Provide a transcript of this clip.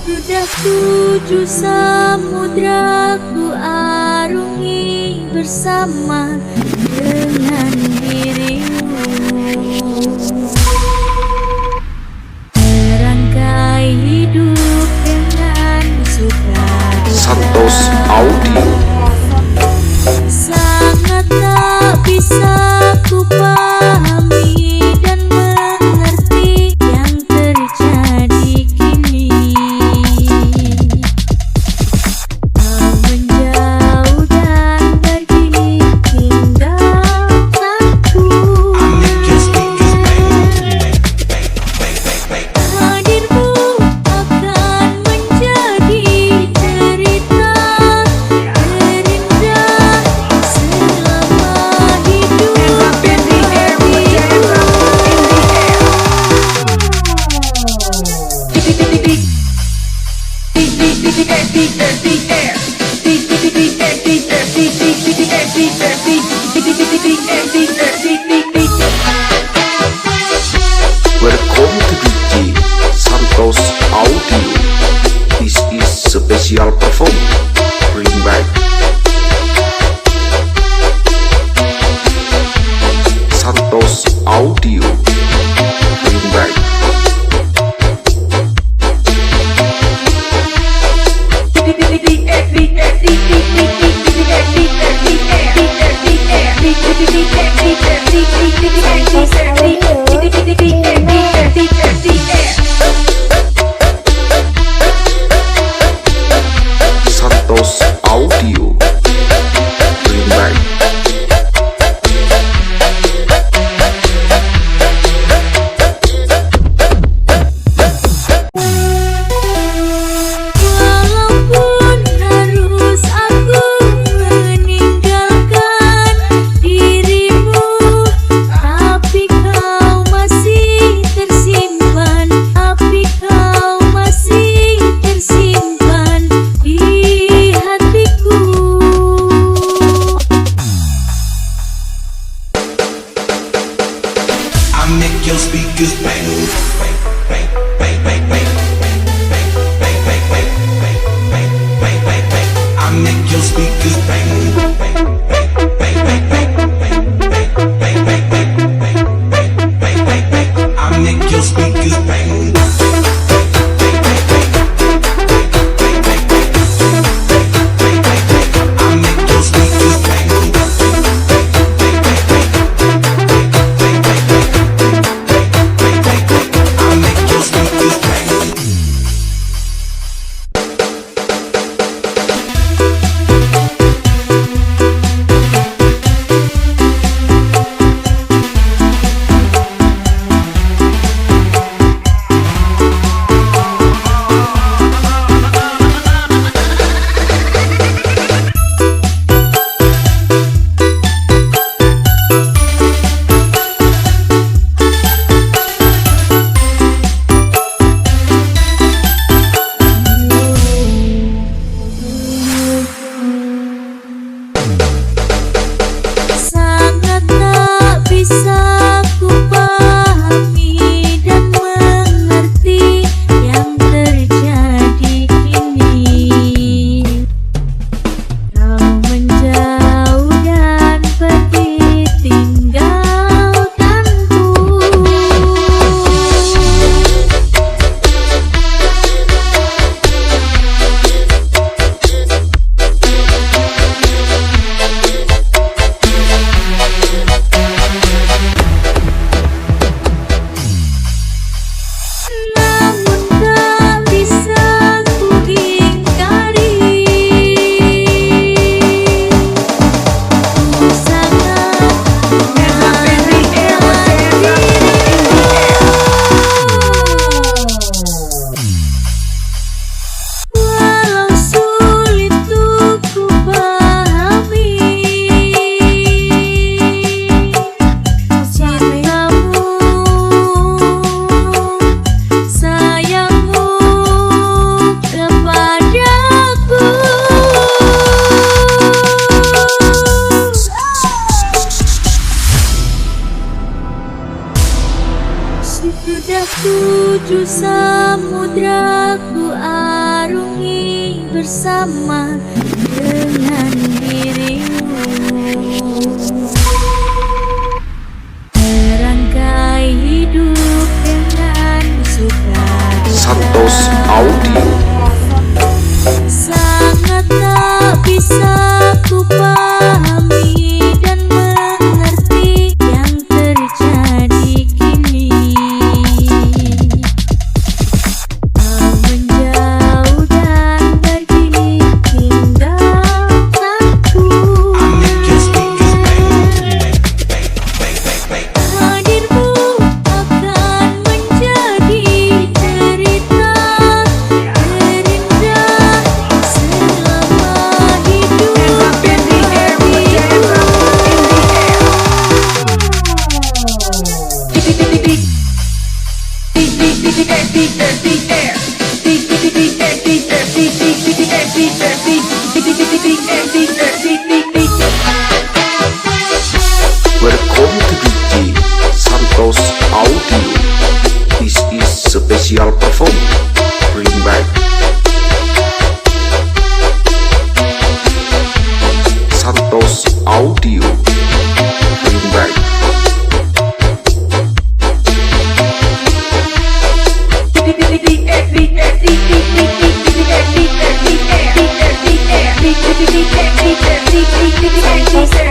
Sudah 7 samudra ku arungi bersama dengan dirimu. Merangkai hidup dengan suka Santos Audio. Sangat tak bisa ku pahami dan mengerti yang terjadi kini. Kau menjauh dan pergi tinggalkanku. Hadirmu akan menjadi cerita terindah selama hidup Welcome to DJ Santos Audio. This is special performance. Bring back Santos Audio. Bring back Santos Audio. Bring back Walaupun harus aku meninggalkan dirimu, tapi kau masih tersimpan, tapi kau masih tersimpan di hatiku. I make your speakers bang, bang, bang, bang, bang, bang, bang, bang, bang, bang, bang, bang, bang, bang, bang, bang. I make your speakers bang, bang, bang, bang, bang, bang, bang, bang, bang, bang, bang, bang, bang, bang, bang, bang. I make your speakers bang. Sudah 7 samudra ku arungi bersama dengan dirimu. Merangkai hidup dengan suka Santos Audio. sangat tak bisa ku pahami dan mengerti yang terjadi kini. Kau menjauh dan pergi tinggalkanku. I make your speakers bang. Hadirmu akan menjadi cerita terindah selama hidup Welcome to DJ Santos Audio. This is special performance. Bring back Santos Audio. Bring back Santos